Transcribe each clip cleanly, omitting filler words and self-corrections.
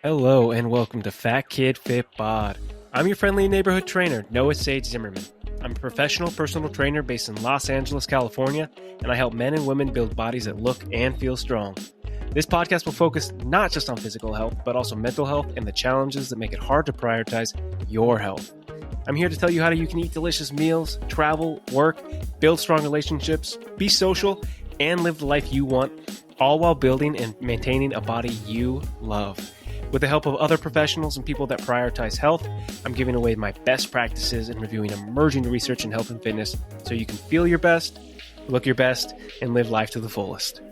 Hello and welcome to Fat Kid Fit Bod. I'm your friendly neighborhood trainer, Noah Sage Zimmerman. I'm a professional personal trainer based in Los Angeles, California, and I help men and women build bodies that look and feel strong. This podcast will focus not just on physical health, but also mental health and the challenges that make it hard to prioritize your health. I'm here to tell you how you can eat delicious meals, travel, work, build strong relationships, be social, and live the life you want, all while building and maintaining a body you love. With the help of other professionals and people that prioritize health, I'm giving away my best practices and reviewing emerging research in health and fitness so you can feel your best, look your best, and live life to the fullest.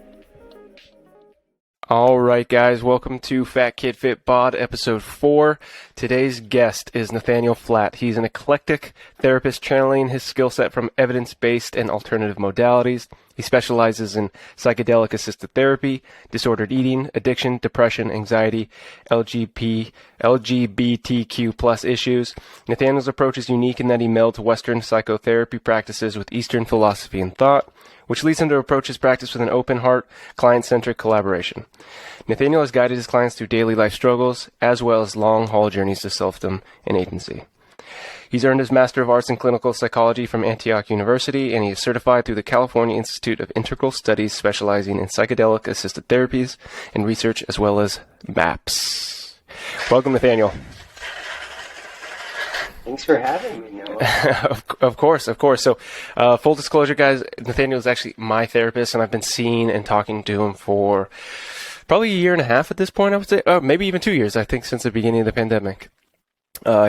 All right, guys, welcome to Fat Kid Fit Bod, episode 4. Today's guest is Nathaniel Flat. He's an eclectic therapist channeling his skill set from evidence-based and alternative modalities. He specializes in psychedelic-assisted therapy, disordered eating, addiction, depression, anxiety, LGBTQ plus issues. Nathaniel's approach is unique in that he melds Western psychotherapy practices with Eastern philosophy and thought, which leads him to approach his practice with an open heart, client-centric collaboration. Nathaniel has guided his clients through daily life struggles, as well as long-haul journeys to selfdom and agency. He's earned his Master of Arts in Clinical Psychology from Antioch University, and he is certified through the California Institute of Integral Studies, specializing in psychedelic-assisted therapies and research, as well as MAPS. Welcome, Nathaniel. Thanks for having me, Noah. Of course. So, full disclosure, guys, Nathaniel is actually my therapist, and I've been seeing and talking to him for probably a year and a half at this point, I would say. Maybe even 2 years, I think, since the beginning of the pandemic.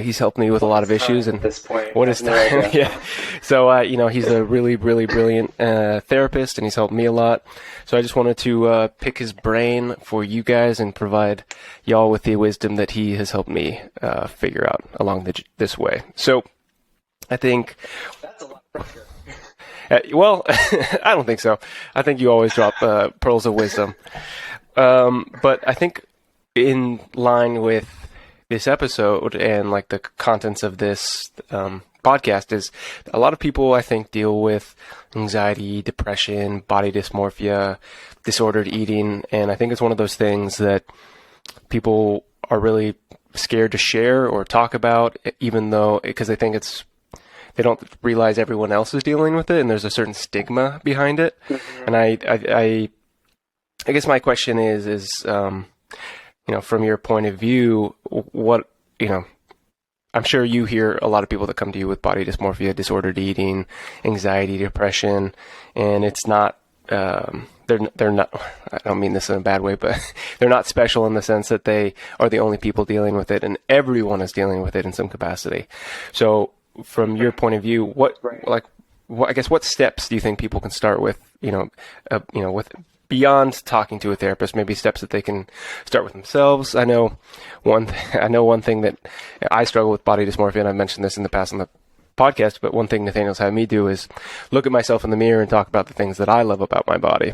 He's helped me with a lot of issues, and at this point, what is time? Yeah. So, he's a really, really brilliant therapist, and he's helped me a lot. So I just wanted to pick his brain for you guys and provide y'all with the wisdom that he has helped me figure out along this way. So I think that's a lot of pressure. Well, I don't think so. I think you always drop pearls of wisdom. But I think in line with this episode and like the contents of this podcast is a lot of people, I think, deal with anxiety, depression, body dysmorphia, disordered eating. And I think it's one of those things that people are really scared to share or talk about, even though, because they think they don't realize everyone else is dealing with it and there's a certain stigma behind it. Mm-hmm. And I guess my question is, from your point of view, what, I'm sure you hear a lot of people that come to you with body dysmorphia, disordered eating, anxiety, depression, and it's not, they're not, I don't mean this in a bad way, but they're not special in the sense that they are the only people dealing with it, and everyone is dealing with it in some capacity. So from your point of view, what steps do you think people can start with, with beyond talking to a therapist, maybe steps that they can start with themselves? I know one thing that I struggle with body dysmorphia, and I've mentioned this in the past on the podcast, but one thing Nathaniel's had me do is look at myself in the mirror and talk about the things that I love about my body.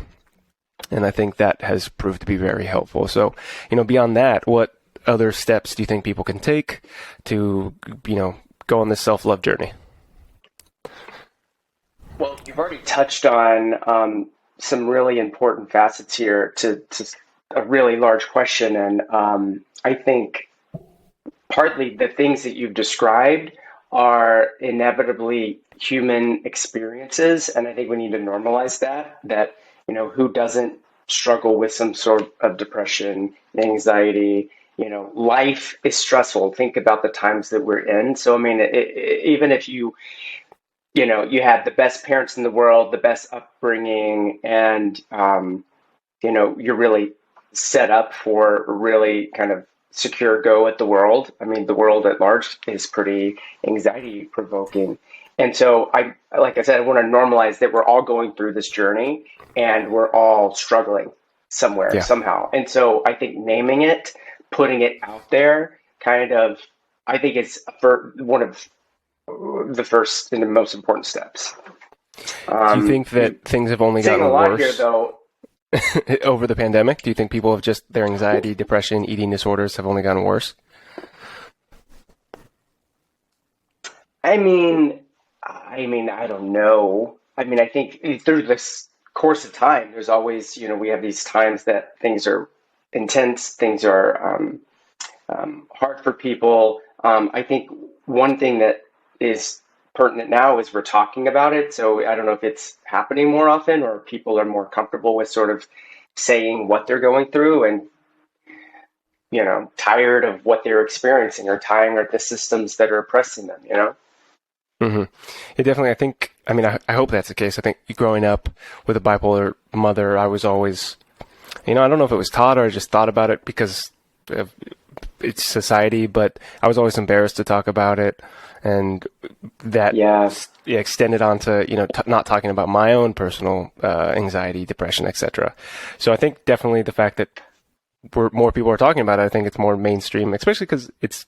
And I think that has proved to be very helpful. So, beyond that, what other steps do you think people can take to, go on this self-love journey? Well, you've already touched on some really important facets here to a really large question. And I think partly the things that you've described are inevitably human experiences. And I think we need to normalize that, who doesn't struggle with some sort of depression, anxiety, life is stressful. Think about the times that we're in. So, I mean, even if you had the best parents in the world, the best upbringing, and, you're really set up for a really kind of secure go at the world. I mean, the world at large is pretty anxiety provoking. And so like I said, I want to normalize that we're all going through this journey and we're all struggling somewhere, somehow. And so I think naming it, putting it out there I think it's one of the first and the most important steps. Do you think that things have only gotten worse here, though, over the pandemic? Do you think people have their anxiety, depression, eating disorders have only gotten worse? I mean, I don't know. I mean, I think through this course of time, there's always, we have these times that things are intense, things are hard for people. I think one thing that is pertinent now is we're talking about it. So I don't know if it's happening more often or people are more comfortable with sort of saying what they're going through and, tired of what they're experiencing or tired of the systems that are oppressing them. Mm-hmm. It definitely, I hope that's the case. I think growing up with a bipolar mother, I was always, I don't know if it was taught or I just thought about it because of it's society, but I was always embarrassed to talk about it. And that extended on to, not talking about my own personal anxiety, depression, etc. So I think definitely the fact that more people are talking about it, I think it's more mainstream, especially because it's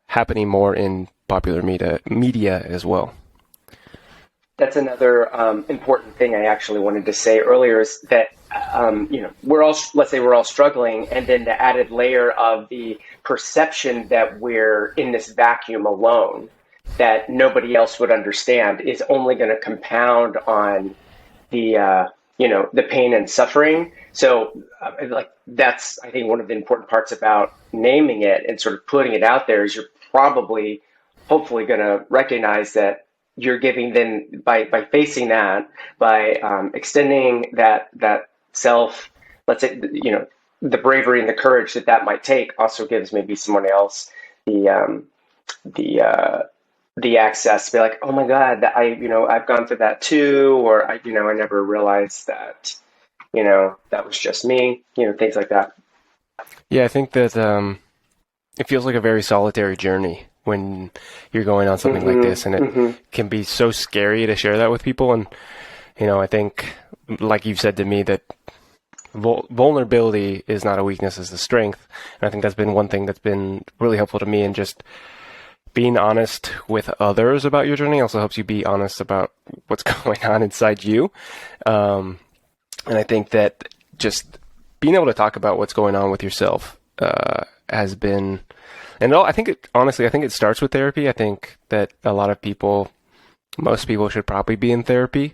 happening more in popular media as well. That's another important thing I actually wanted to say earlier is that, let's say we're all struggling, and then the added layer of the perception that we're in this vacuum alone, that nobody else would understand, is only going to compound on the pain and suffering. So that's, I think, one of the important parts about naming it and sort of putting it out there is you're hopefully going to recognize that you're giving then by facing that, by extending that self, let's say, the bravery and the courage that might take also gives maybe someone else the access to be like, oh my God, that I've gone through that too, or I never realized that, that was just me, things like that. Yeah, I think that it feels like a very solitary journey when you're going on something like this, and it can be so scary to share that with people. And, I think, like you've said to me, that vulnerability is not a weakness, it's a strength. And I think that's been one thing that's been really helpful to me, and just being honest with others about your journey also helps you be honest about what's going on inside you. And I think that just being able to talk about what's going on with yourself has been, and I think it starts with therapy. I think that a lot of people, most people should probably be in therapy.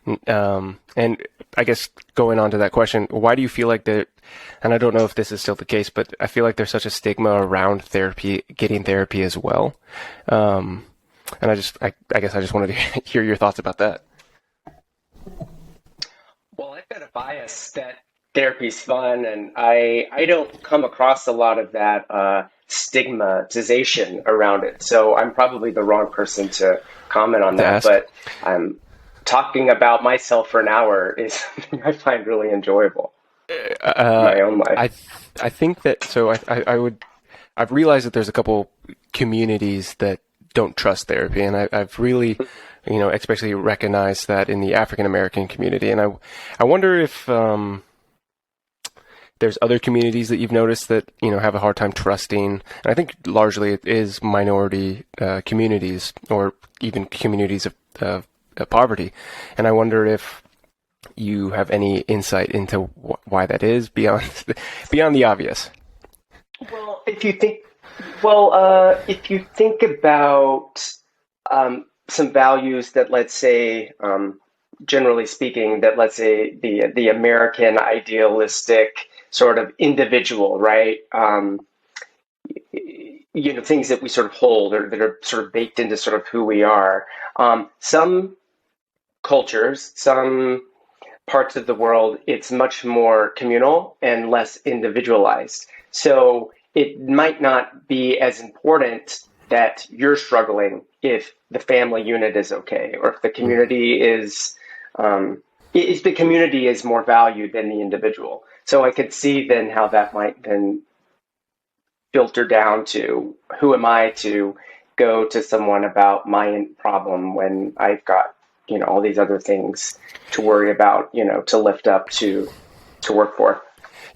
And I guess going on to that question, why do you feel like that? And I don't know if this is still the case, but I feel like there's such a stigma around therapy, getting therapy as well. And I guess I just wanted to hear your thoughts about that. Well, I've got a bias that therapy's fun, and I don't come across a lot of that stigmatization around it. So I'm probably the wrong person to comment on that. But talking about myself for an hour is something I find really enjoyable in my own life. I think that, so I've realized that there's a couple communities that don't trust therapy, and I've really, especially recognized that in the African American community. And I wonder if there's other communities that you've noticed that, have a hard time trusting. And I think largely it is minority communities, or even communities of poverty. And I wonder if you have any insight into why that is beyond the obvious. Well, if you think about some values that, let's say, generally speaking, that, let's say, the American idealistic sort of individual, right? Things that we sort of hold, or that are sort of baked into sort of who we are. Some cultures, some parts of the world, it's much more communal and less individualized. So it might not be as important that you're struggling if the family unit is okay, or if the community is more valued than the individual. So I could see then how that might then filter down to, who am I to go to someone about my problem when I've got, all these other things to worry about, to lift up, to work for.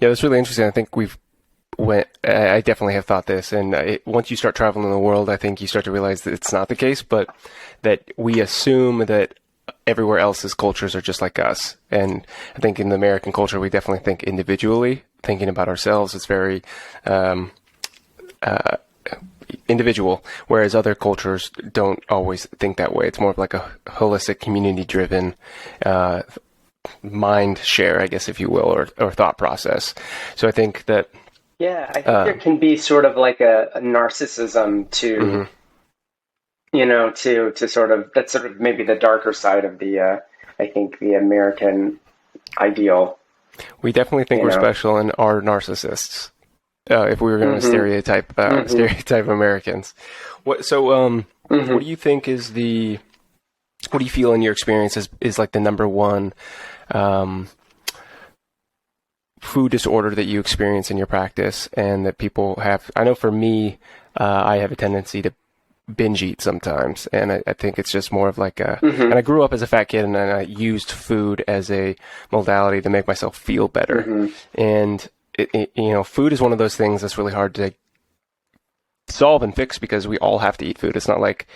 Yeah, that's really interesting. I think I definitely have thought this, and once you start traveling the world, I think you start to realize that it's not the case, but that we assume that everywhere else's cultures are just like us. And I think in the American culture, we definitely think individually. Thinking about ourselves is very individual, whereas other cultures don't always think that way. It's more of like a holistic, community-driven mind share, I guess, if you will, or thought process. So I think that Yeah, I think there Uh, can be sort of like a narcissism to, mhm. to sort of, that's sort of maybe the darker side of the, I think the American ideal, We definitely think you we're know. special and are narcissists. If we were going to Hmm. Hmm. stereotype Americans, what Hmm. do you think is what do you feel in your experience is like the number one um, food disorder that you experience in your practice and that people have? I know for me, I have a tendency to binge eat sometimes, and I think it's just more of like and I Hmm. grew up as a fat kid, and I used food as a modality to make myself feel better, Hmm. and food is one of those things that's really hard to solve and fix because we all have to eat food. It's not like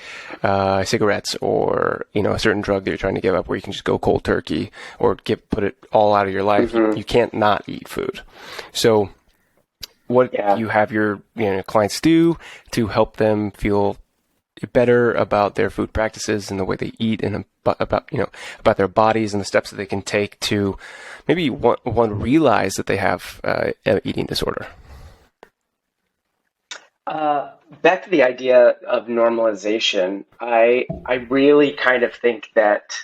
cigarettes or a certain drug that you're trying to give up where you can just go cold turkey or put it all out of your life. Hmm. You can't not eat food. So what Yeah. you have your clients do to help them feel better about their food practices and the way they eat and about their bodies and the steps that they can take to maybe one realize that they have an eating disorder. Back to the idea of normalization, I really kind of think that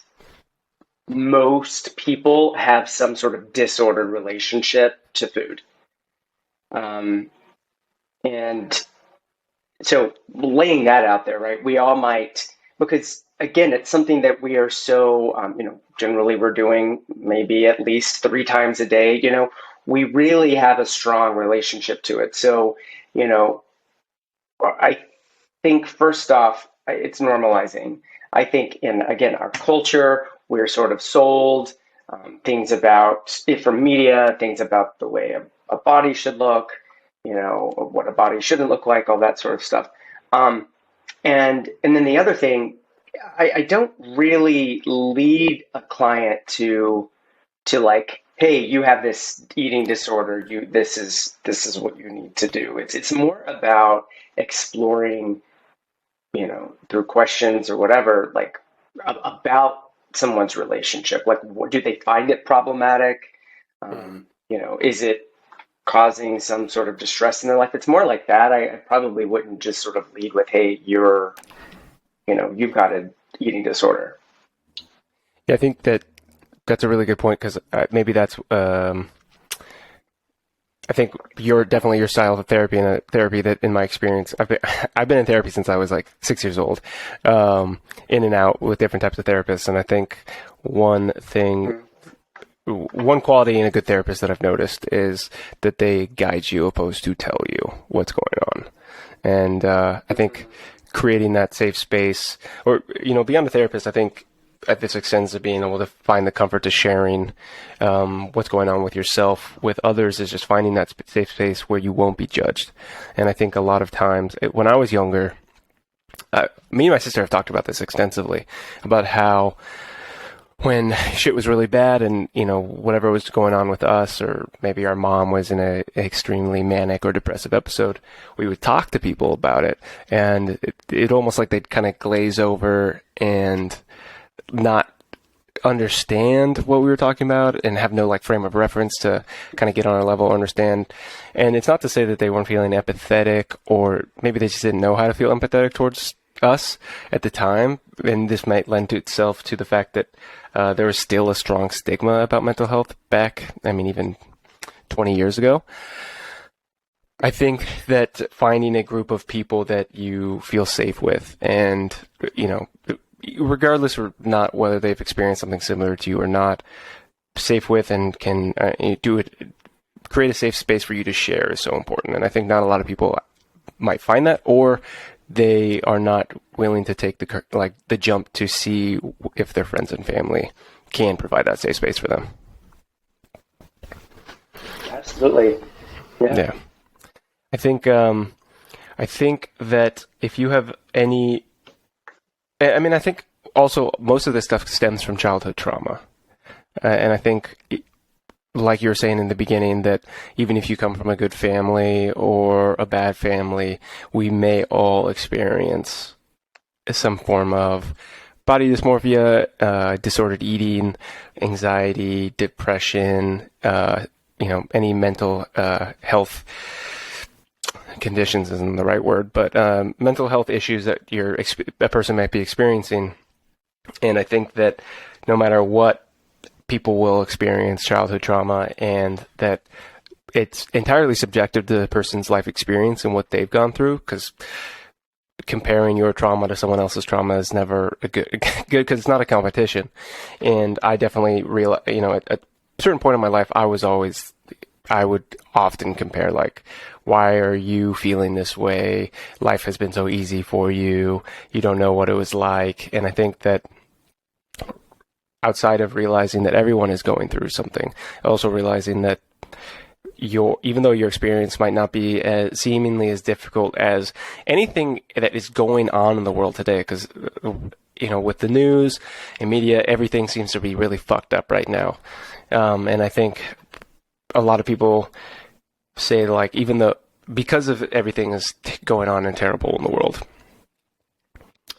most people have some sort of disordered relationship to food. Um, and so laying that out there, right? We all might, because again, it's something that we are so, generally we're doing maybe at least 3 times a day. We really have a strong relationship to it. So, you know, I think first off, it's normalizing. I think in, again, our culture, we're sort of sold things about it from media, things about the way a body should look, what a body shouldn't look like, all that sort of stuff. Um, and then the other thing, I don't really lead a client to like, hey, you have this eating disorder. This is what you need to do. It's more about exploring, through questions or whatever, like about someone's relationship. Like, what, do they find it problematic? Is it causing some sort of distress in their life? It's more like that. I probably wouldn't just sort of lead with, hey, you've got an eating disorder. Yeah, I think that's a really good point because maybe that's I think you're definitely your style of therapy and a therapy that, in my experience, I've been in therapy since I was like 6 years old, in and out with different types of therapists, and I think one thing, Mhm. one quality in a good therapist that I've noticed is that they guide you opposed to tell you what's going on, and I think creating that safe space, or beyond the therapist, I think this extends to being able to find the comfort to sharing what's going on with yourself with others is just finding that safe space where you won't be judged. And I think a lot of times when I was younger, me and my sister have talked about this extensively about how when shit was really bad and whatever was going on with us, or maybe our mom was in a extremely manic or depressive episode, we would talk to people about it, and it almost like they'd kind of glaze over and not understand what we were talking about and have no like frame of reference to kind of get on our level, understand. And it's not to say that they weren't feeling empathetic, or maybe they just didn't know how to feel empathetic towards us at the time. And this might lend to itself to the fact that there was still a strong stigma about mental health back, I mean, even 20 years ago. I think that finding a group of people that you feel safe with, and regardless or not whether they've experienced something similar to you or not, safe with and can do it, create a safe space for you to share is so important. And I think not a lot of people might find that, or they are not willing to take the jump to see if their friends and family can provide that safe space for them. Absolutely. Yeah. Yeah, I think that if you have any, I mean, I think also most of this stuff stems from childhood trauma. And I think, like you were saying in the beginning, that even if you come from a good family or a bad family, we may all experience some form of body dysmorphia, disordered eating, anxiety, depression, any mental health conditions isn't the right word, but mental health issues that a person might be experiencing. And I think that no matter what, people will experience childhood trauma, and that it's entirely subjective to the person's life experience and what they've gone through, because comparing your trauma to someone else's trauma is never good because it's not a competition. And I definitely realize, at a certain point in my life, I would often compare, like, why are you feeling this way? Life has been so easy for you. You don't know what it was like. And I think that outside of realizing that everyone is going through something, also realizing that even though your experience might not be seemingly as difficult as anything that is going on in the world today, because with the news and media, everything seems to be really fucked up right now. And I think a lot of people say, like, even though because of everything is going on and terrible in the world,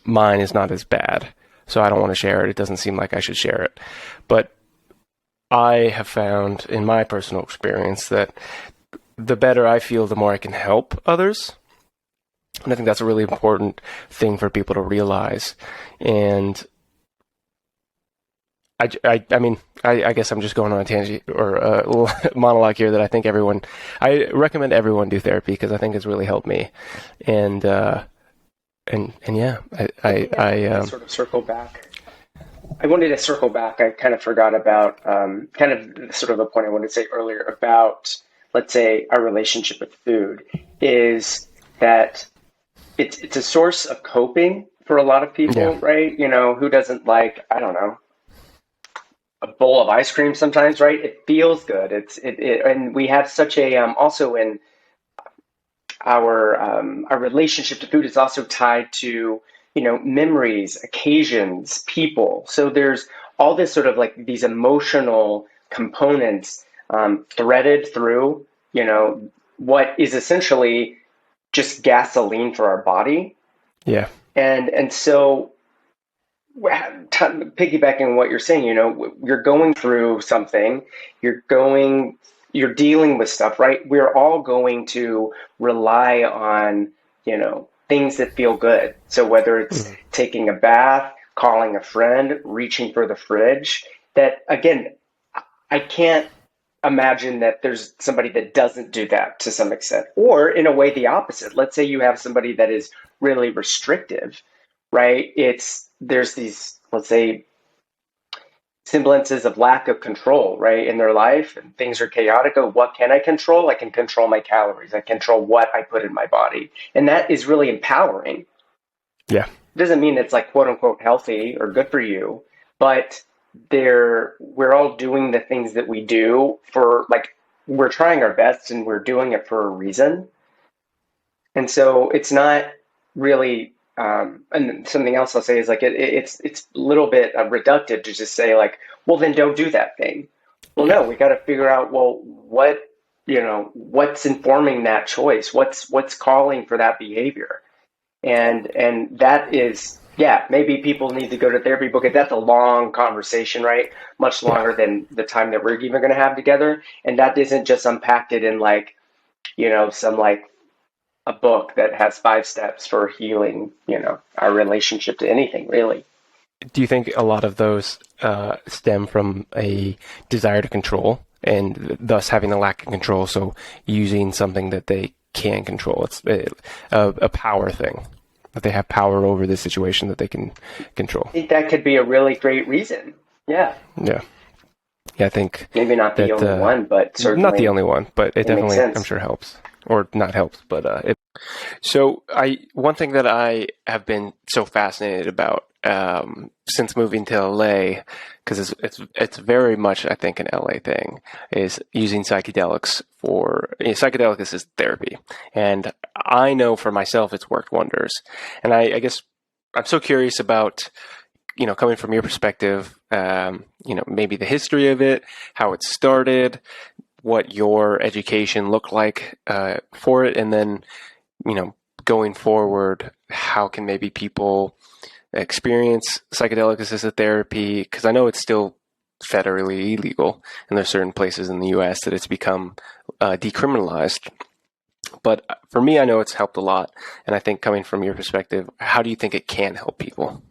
mine is not as bad, so I don't want to share it. It doesn't seem like I should share it. But I have found in my personal experience that the better I feel, the more I can help others. And I think that's a really important thing for people to realize. And I guess I'm just going on a tangent or a little monologue here that I recommend everyone do therapy, because I think it's really helped me. And yeah, I sort of circle back. I wanted to circle back. I kind of forgot about kind of sort of a point I wanted to say earlier about, let's say, our relationship with food is that it's a source of coping for a lot of people, right? Who doesn't like, I don't know, a bowl of ice cream sometimes, right? It feels good. And we have such a also in our relationship to food is also tied to memories, occasions, people. So there's all this sort of like these emotional components threaded through what is essentially just gasoline for our body. Yeah. And so piggybacking on what you're saying, you're going through something, you're dealing with stuff, right? We're all going to rely on, things that feel good. So whether it's taking a bath, calling a friend, reaching for the fridge, that again, I can't imagine that there's somebody that doesn't do that to some extent, or in a way, the opposite. Let's say you have somebody that is really restrictive, right? There's these, let's say, semblances of lack of control, right, in their life, and things are chaotic. Oh, what can I control? I can control my calories. I control what I put in my body. And that is really empowering. Yeah. It doesn't mean it's like quote unquote healthy or good for you, but we're all doing the things that we do for, like, we're trying our best and we're doing it for a reason. And so it's not really and something else I'll say is, like, it's a little bit reductive to just say, like, well, then don't do that thing. Well, no, we got to figure out, well, what's informing that choice? What's calling for that behavior? And that is, maybe people need to go to therapy, because that's a long conversation, right? Much longer than the time that we're even going to have together. And that isn't just unpacked it in, like, some, like, a book that has 5 steps for healing, our relationship to anything, really. Do you think a lot of those stem from a desire to control, and thus having a lack of control, so using something that they can control? It's a power thing, that they have power over the situation that they can control. I think that could be a really great reason. Yeah. Yeah, I think maybe not the only one, but certainly not the only one, but it definitely, I'm sure, helps. Or not helps, but So one thing that I have been so fascinated about since moving to LA, because it's very much, I think, an LA thing, is using psychedelics for psychedelic-assisted therapy. And I know for myself it's worked wonders. And I guess I'm so curious about, coming from your perspective, maybe the history of it, how it started, what your education looked like for it, and then, going forward, how can maybe people experience psychedelic-assisted therapy? Because I know it's still federally illegal, and there's certain places in the U.S. that it's become decriminalized. But for me, I know it's helped a lot, and I think coming from your perspective, how do you think it can help people?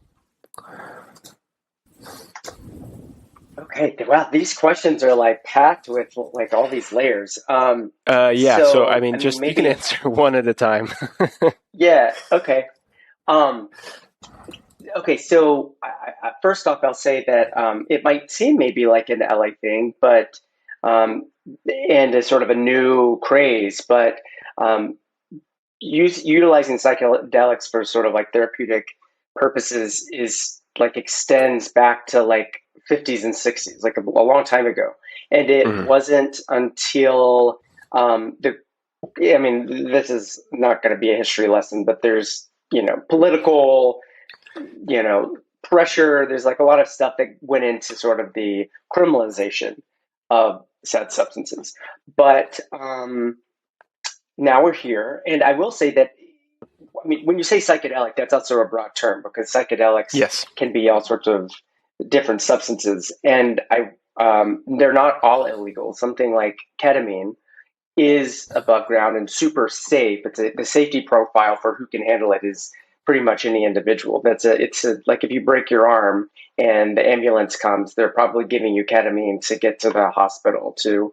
Okay, well, these questions are like packed with like all these layers. Yeah, so I So mean, I mean, just you can maybe, answer one at a time. yeah, okay. Um, okay, so first off, I'll say that it might seem maybe like an LA thing, but and a sort of a new craze, but um, utilizing psychedelics for sort of like therapeutic purposes is like extends back to like 50s and 60s, like a long time ago. And it Mhm. wasn't until the I mean, this is not going to be a history lesson, but there's, political, pressure. There's like a lot of stuff that went into sort of the criminalization of said substances. But now we're here. And I will say that, I mean, when you say psychedelic, that's also a broad term because psychedelics Yes. can be all sorts of different substances. And they're not all illegal. Something like ketamine is above ground and super safe. The safety profile for who can handle it is pretty much any individual. Like if you break your arm and the ambulance comes, they're probably giving you ketamine to get to the hospital to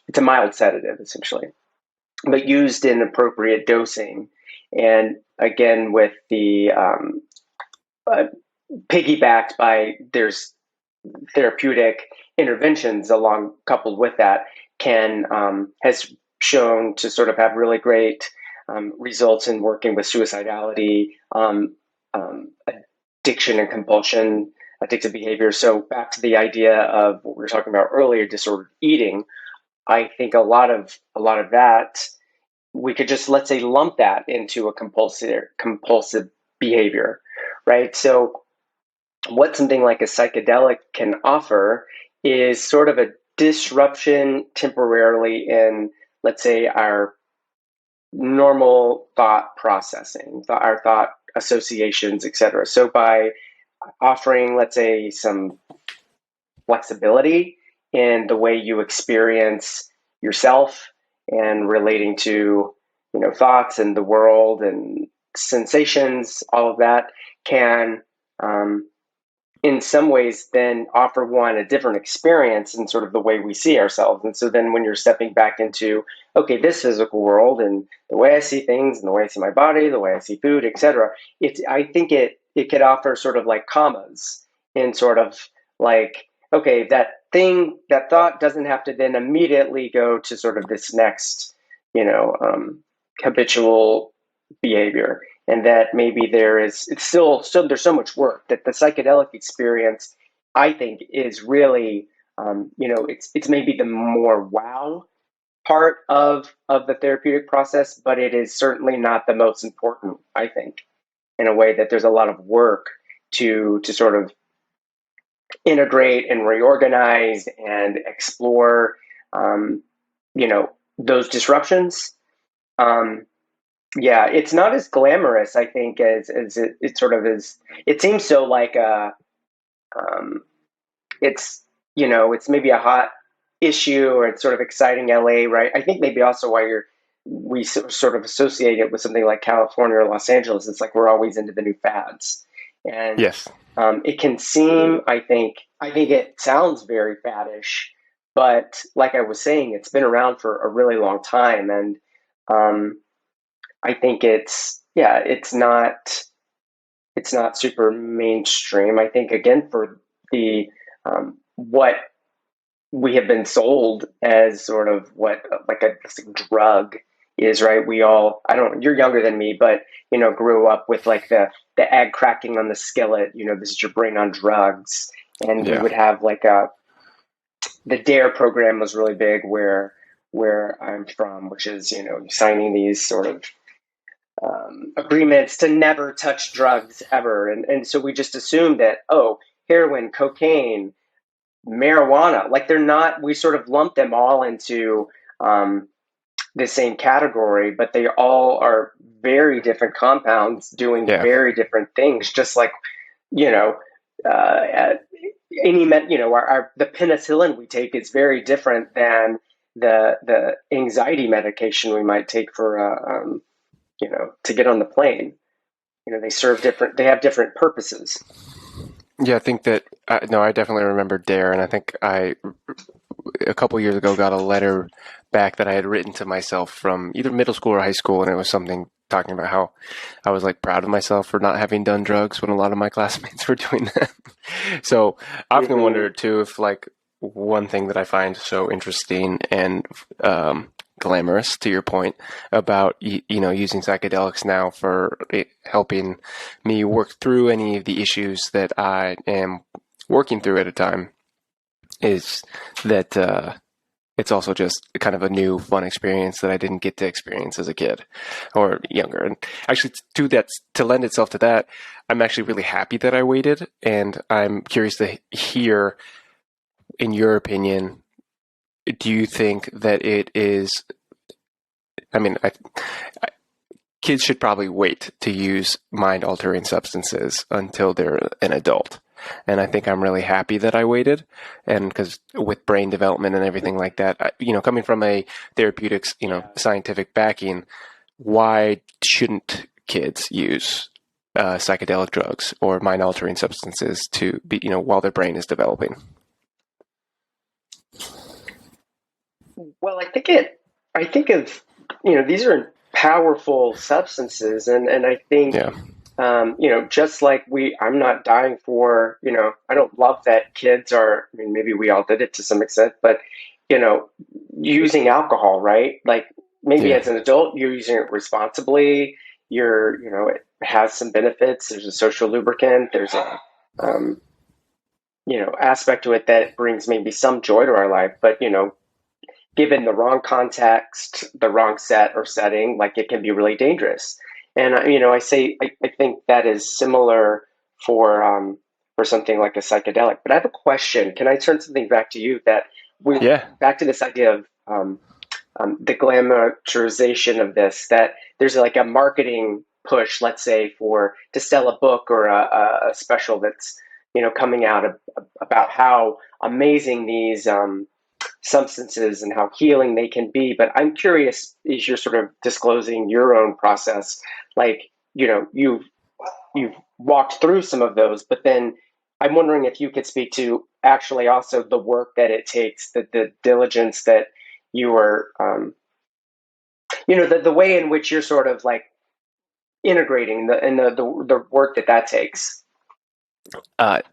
it's a mild sedative essentially, but used in appropriate dosing. And again, with the uh, piggybacked by there's therapeutic interventions along coupled with that can has shown to sort of have really great results in working with suicidality, um, addiction and compulsion, addictive behavior. So back to the idea of what we were talking about earlier, disordered eating. I think a lot of that we could just, let's say, lump that into a compulsive behavior, right? So what something like a psychedelic can offer is sort of a disruption temporarily in, let's say, our normal thought processing, our thought associations, etc. So by offering, let's say, some flexibility in the way you experience yourself and relating to, thoughts and the world and sensations, all of that can in some ways then offer one a different experience in sort of the way we see ourselves. And so then when you're stepping back into, okay, this physical world and the way I see things and the way I see my body, the way I see food, etc., I think it could offer sort of like commas in sort of like, okay, that thought doesn't have to then immediately go to sort of this next, you know, habitual behavior, and that maybe it's still there's so much work that the psychedelic experience, I think, is really, it's maybe the more wow part of the therapeutic process, but it is certainly not the most important, I think, in a way that there's a lot of work to sort of integrate and reorganize and explore, um, those disruptions. Um, yeah, it's not as glamorous, I think, as it sort of is. It seems so like um, it's it's maybe a hot issue or it's sort of exciting LA, right? I think maybe also why we sort of associate it with something like California or Los Angeles. It's like we're always into the new fads, and Yes. it can seem. I think it sounds very faddish, but like I was saying, it's been around for a really long time, and um, I think it's not super mainstream. I think again for the what we have been sold as sort of what like a drug is, right? We all, I don't, you're younger than me, but grew up with like the egg cracking on the skillet. This is your brain on drugs, and we Yeah. would have like the Dare program was really big where I'm from, which is signing these sort of agreements to never touch drugs ever, and so we just assume that, oh, heroin, cocaine, marijuana, like they're not. We sort of lump them all into the same category, but they all are very different compounds doing Yeah. very different things. Just like you know, uh, the penicillin we take is very different than the anxiety medication we might take for to get on the plane. They have different purposes. Yeah, I think that, no, I definitely remember Dare, and I think a couple years ago, got a letter back that I had written to myself from either middle school or high school, and it was something talking about how I was like proud of myself for not having done drugs when a lot of my classmates were doing that. So I often wonder too if like one thing that I find so interesting and glamorous, to your point about using psychedelics now for helping me work through any of the issues that I am working through at a time, is that it's also just kind of a new fun experience that I didn't get to experience as a kid or younger. And actually to lend itself to that, I'm actually really happy that I waited, and I'm curious to hear, in your opinion, do you think that it is, kids should probably wait to use mind-altering substances until they're an adult. And I think I'm really happy that I waited, and because with brain development and everything like that, coming from a therapeutics, scientific backing, why shouldn't kids use psychedelic drugs or mind-altering substances to be, while their brain is developing? Well, I think of, these are powerful substances, and I think, Yeah. just like I'm not dying for, I don't love that kids are, maybe we all did it to some extent, but, using alcohol, right? Like maybe as an adult, you're using it responsibly. It has some benefits. There's a social lubricant. There's a, aspect to it that brings maybe some joy to our life, but, given the wrong context, the wrong set or setting, like it can be really dangerous. And I think that is similar for something like a psychedelic. But I have a question. Can I turn something back to you? Back to this idea of the glamorization of this. That there's like a marketing push, let's say, to sell a book or a special that's coming out about how amazing these substances and how healing they can be. But I'm curious, as you're sort of disclosing your own process, like, you've walked through some of those, but then I'm wondering if you could speak to actually also the work that it takes, the diligence that you are, the way in which you're sort of like integrating the work that takes.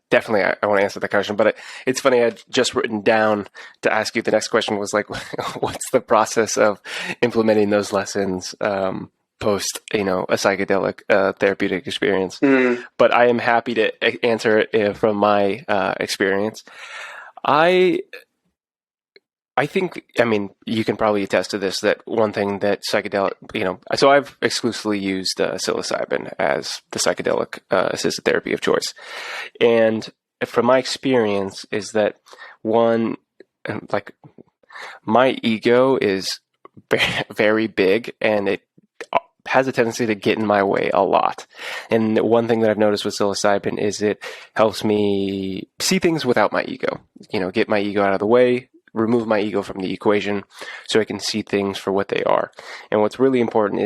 Definitely, I want to answer that question, but it's funny. I'd just written down to ask you. The next question was like, what's the process of implementing those lessons post, a psychedelic therapeutic experience? But I am happy to answer it from my experience. I think, you can probably attest to this, that one thing that psychedelic, so I've exclusively used psilocybin as the psychedelic assisted therapy of choice. And from my experience is that one, like my ego is very big, and it has a tendency to get in my way a lot. And one thing that I've noticed with psilocybin is it helps me see things without my ego, get my ego out of the way, remove my ego from the equation so I can see things for what they are. And what's really important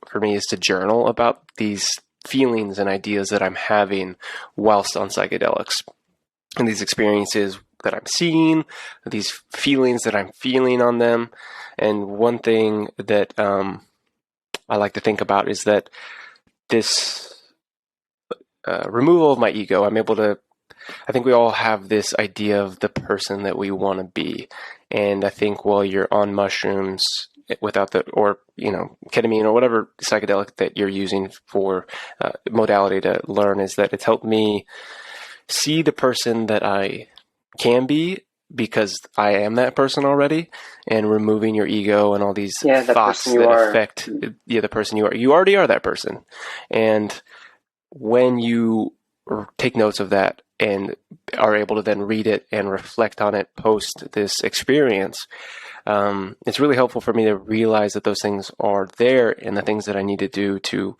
for me is to journal about these feelings and ideas that I'm having whilst on psychedelics, and these experiences that I'm seeing, these feelings that I'm feeling on them. And one thing that I like to think about is that this removal of my ego, I think we all have this idea of the person that we want to be. And I think while you're on mushrooms without or ketamine or whatever psychedelic that you're using for modality to learn, is that it's helped me see the person that I can be, because I am that person already, and removing your ego and all these thoughts that affect the person you are. You already are that person. And when you take notes of that and are able to then read it and reflect on it post this experience, it's really helpful for me to realize that those things are there, and the things that I need to do to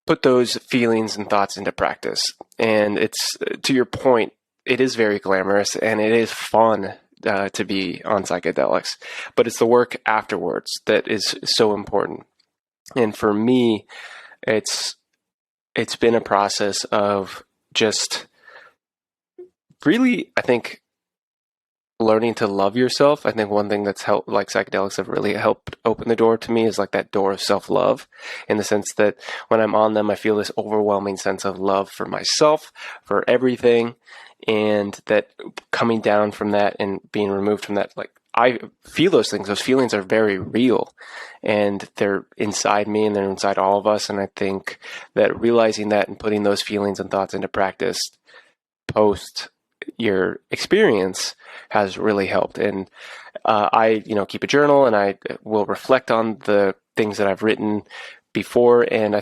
put those feelings and thoughts into practice. And it's, to your point, it is very glamorous and it is fun to be on psychedelics, but it's the work afterwards that is so important. And for me, it's been a process of just really, I think, learning to love yourself. I think one thing that's helped, like psychedelics have really helped open the door to me, is like that door of self-love, in the sense that when I'm on them, I feel this overwhelming sense of love for myself, for everything, and that coming down from that and being removed from that, like I feel those things. Those feelings are very real, and they're inside me and they're inside all of us. And I think that realizing that and putting those feelings and thoughts into practice post your experience has really helped. And I, keep a journal, and I will reflect on the things that I've written before. And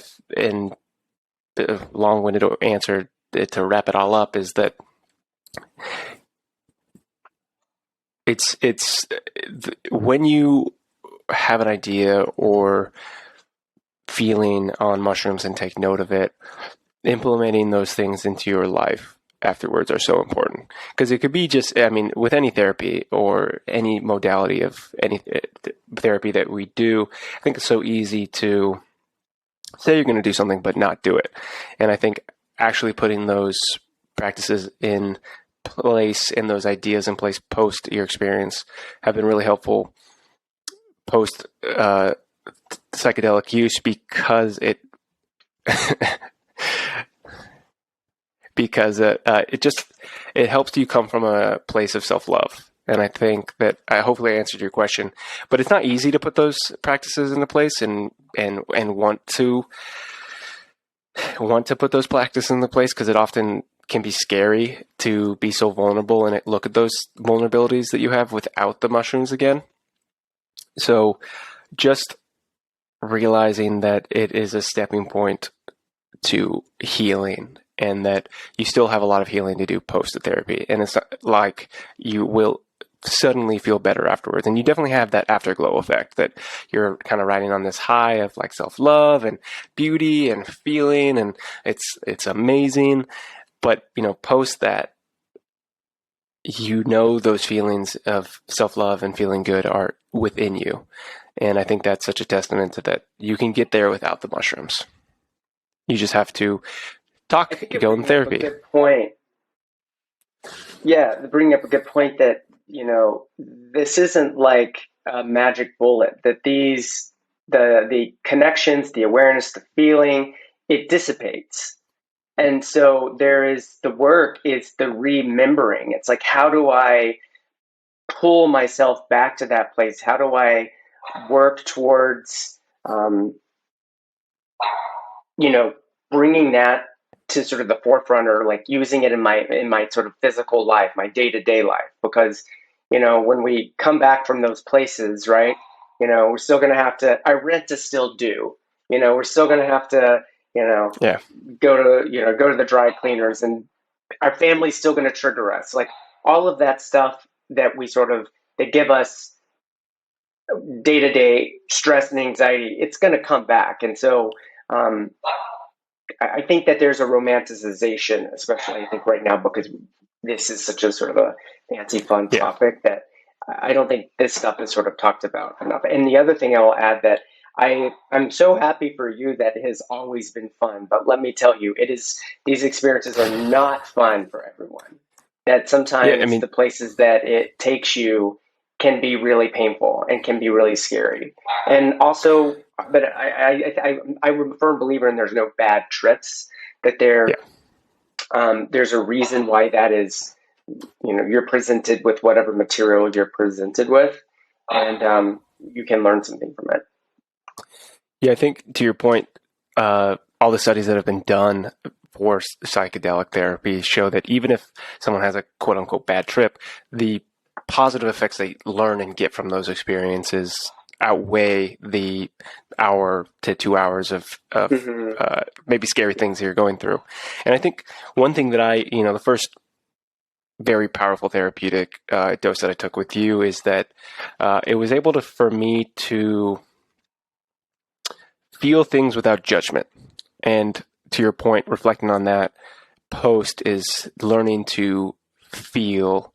the long-winded answer to wrap it all up is that it's when you have an idea or feeling on mushrooms and take note of it, implementing those things into your life afterwards are so important. Because it could be just, with any therapy or any modality of any therapy that we do, I think it's so easy to say you're going to do something but not do it. And I think actually putting those practices in place and those ideas in place post your experience have been really helpful post psychedelic use, because it it helps you come from a place of self-love. And I think that I hopefully answered your question, but it's not easy to put those practices into place and want to put those practices into place, because it often can be scary to be so vulnerable and look at those vulnerabilities that you have without the mushrooms again. So just realizing that it is a stepping point to healing, and that you still have a lot of healing to do post the therapy. And it's not like you will suddenly feel better afterwards. And you definitely have that afterglow effect, that you're kind of riding on this high of like self-love and beauty and feeling, and it's amazing. But, post that, those feelings of self-love and feeling good are within you. And I think that's such a testament to that. You can get there without the mushrooms. You just have to go in therapy. Good point. Yeah, bringing up a good point that, this isn't like a magic bullet, that the connections, the awareness, the feeling, it dissipates. And so the work is the remembering. It's like, how do I pull myself back to that place? How do I work towards, bringing that to sort of the forefront, or like using it in my sort of physical life, my day-to-day life? Because, when we come back from those places, right, we're still going to have to, our rent is still due, we're still going to have to, go to the dry cleaners, and our family's still going to trigger us. Like all of that stuff that that give us day-to-day stress and anxiety, it's going to come back. And so I think that there's a romanticization, especially I think right now, because this is such a sort of a fancy fun topic, that I don't think this stuff is sort of talked about enough. And the other thing I will add, that I'm so happy for you that it has always been fun, but let me tell you, these experiences are not fun for everyone. That sometimes the places that it takes you can be really painful and can be really scary. And also, but I'm a firm believer in there's no bad trips, that there's a reason why that is, you're presented with whatever material you're presented with, and you can learn something from it. Yeah, I think to your point, all the studies that have been done for psychedelic therapy show that even if someone has a quote unquote bad trip, the positive effects they learn and get from those experiences outweigh the hour to 2 hours of maybe scary things that you're going through. And I think one thing that the first very powerful therapeutic dose that I took with you is that it was able for me to feel things without judgment, And to your point, reflecting on that post is learning to feel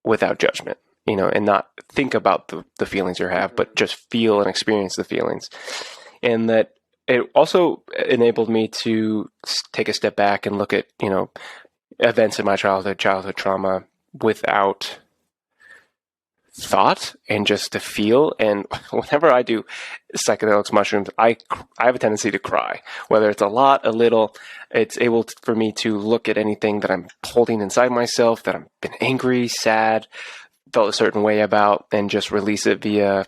without judgment, and not think about the feelings you have, but just feel and experience the feelings. And that it also enabled me to take a step back and look at, events in my childhood trauma without thought and just to feel. And whenever I do psychedelics, mushrooms, I have a tendency to cry, whether it's a lot, a little. It's able for me to look at anything that I'm holding inside myself, that I've been angry, sad, felt a certain way about, and just release it via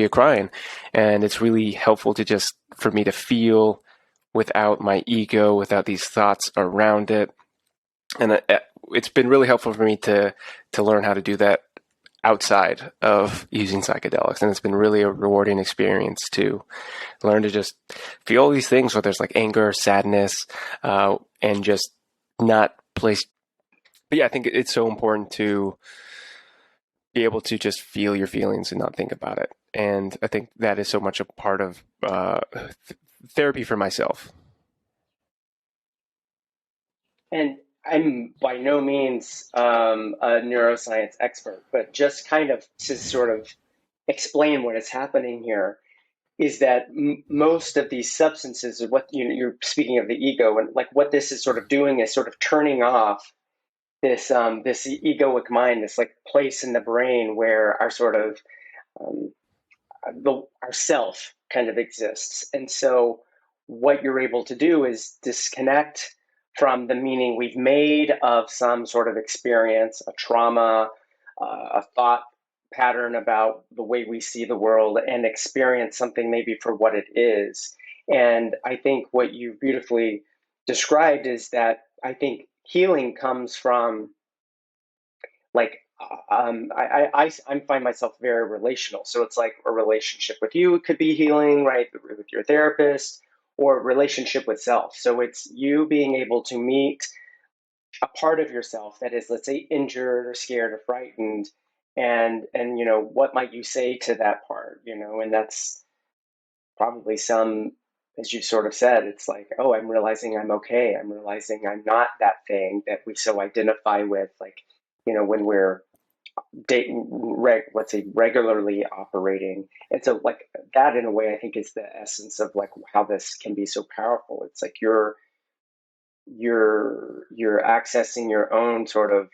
crying. And it's really helpful to just for me to feel without my ego, without these thoughts around it. And it's been really helpful for me to learn how to do that outside of using psychedelics. And it's been really a rewarding experience to learn to just feel all these things, whether it's like anger, sadness, and just not place. But yeah, I think it's so important to be able to just feel your feelings and not think about it. And I think that is so much a part of therapy for myself. And I'm by no means a neuroscience expert, but just kind of to sort of explain what is happening here is that most of these substances, are what you're speaking of the ego, and like what this is sort of doing is sort of turning off this egoic mind, this like place in the brain where our sort of um, our self kind of exists. And so what you're able to do is disconnect from the meaning we've made of some sort of experience, a trauma, a thought pattern about the way we see the world, and experience something maybe for what it is. And I think what you beautifully described is that I think healing comes from like I find myself very relational. So it's like a relationship with you could be healing, right? With your therapist, or relationship with self. So it's you being able to meet a part of yourself that is, let's say, injured or scared or frightened, and what might you say to that part, and that's probably some, as you sort of said, it's like, oh, I'm realizing I'm okay. I'm realizing I'm not that thing that we so identify with, like, when we're let's say regularly operating. And so like that in a way I think is the essence of like how this can be so powerful. It's like you're accessing your own sort of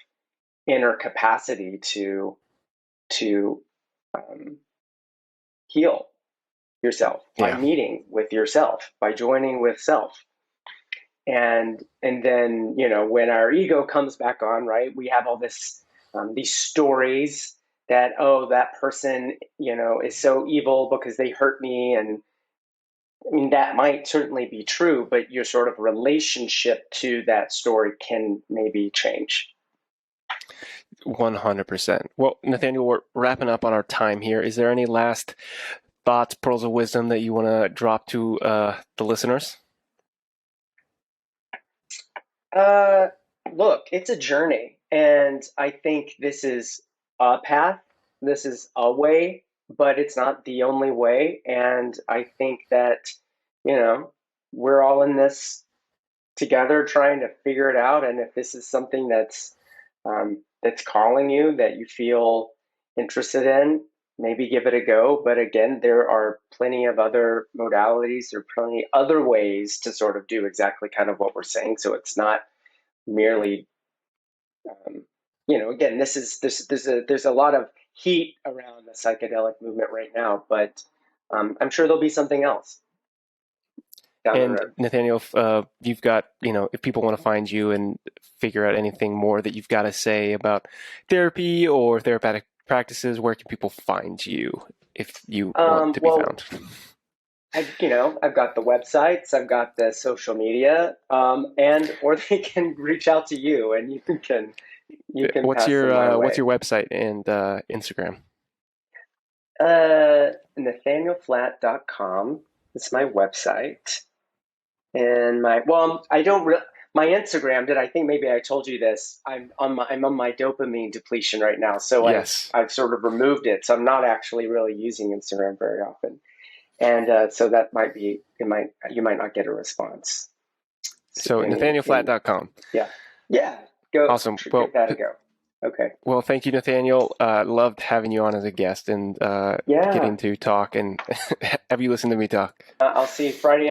inner capacity to um, heal yourself by Yeah. meeting with yourself, by joining with self. And then when our ego comes back on, right, we have all these stories that, oh, that person is so evil because they hurt me. And I mean that might certainly be true, but your sort of relationship to that story can maybe change. 100%. Well, Nathaniel, we're wrapping up on our time here. Is there any last thoughts, pearls of wisdom that you want to drop to the listeners? uh Look, it's a journey, and I think this is a path, this is a way, but it's not the only way. And I think that you know we're all in this together trying to figure it out. And if this is something that's calling you, that you feel interested in, maybe give it a go. But again, there are plenty of other modalities. There are plenty other ways to sort of do exactly kind of what we're saying. So it's not merely, um, again, there's a lot of heat around the psychedelic movement right now, but I'm sure there'll be something else down the And road. Nathaniel, you've got, if people want to find you and figure out anything more that you've got to say about therapy or therapeutic practices, where can people find you if you want to be Well, found? I've got the websites, I've got the social media, and or they can reach out to you, and you can pass them my What's way. your website and Instagram? NathanielFlat.com is my website, and I don't my Instagram. Did I think maybe I told you this? I'm on my dopamine depletion right now, so I've Yes. I've sort of removed it, so I'm not actually really using Instagram very often. And so that might be, you might not get a response. So NathanielFlat.com. Yeah. Go. Awesome. Well, give that a go. Okay. Well, thank you, Nathaniel. Loved having you on as a guest and getting to talk and have you listen to me talk. I'll see you Friday.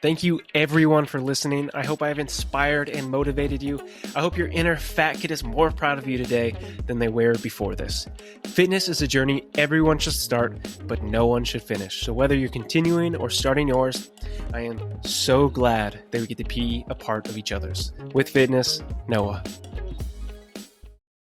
Thank you, everyone, for listening. I hope I have inspired and motivated you. I hope your inner fat kid is more proud of you today than they were before this. Fitness is a journey everyone should start, but no one should finish. So whether you're continuing or starting yours, I am so glad that we get to be a part of each other's. With fitness, Noah.